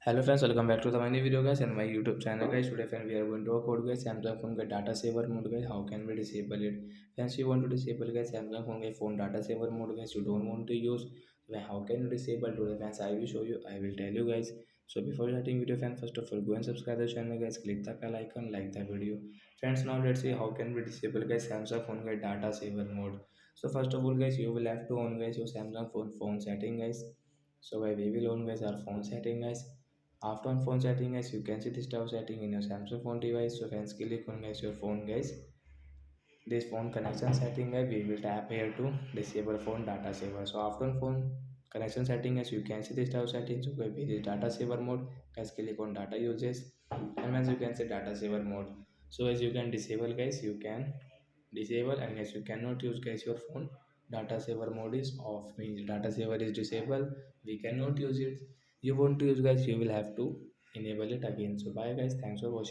Hello friends, welcome back to the my new video guys and my YouTube channel guys. Today friends we are going to talk about guys Samsung phone का data saver mode guys. How can we disable it? Friends, you want to disable guys Samsung phone का phone data saver mode guys. You don't want to use. Well, how can you disable today friends? I will show you. I will tell you guys. So before starting video friends, first of all go and subscribe the channel guys. Click the bell icon, like the video. Friends, now let's see how can we disable guys Samsung phone का data saver mode. So first of all guys, you will have to on guys your Samsung phone setting guys. So we will on guys our phone setting guys. After on phone setting guys, you can see this tab setting in your Samsung phone device. So friends, click on guys your phone guys. This phone connection setting guys, we will tap here to disable phone data saver. So after on phone connection setting guys, you can see this tab setting. So guys, this data saver mode. Guys, click on data uses, and as you can see data saver mode. So as you can disable guys, you can disable, and guys you cannot use guys your phone. Data saver mode is off, means data saver is disabled. We cannot use it. You want to use guys, you will have to enable it again. So bye guys, thanks for watching.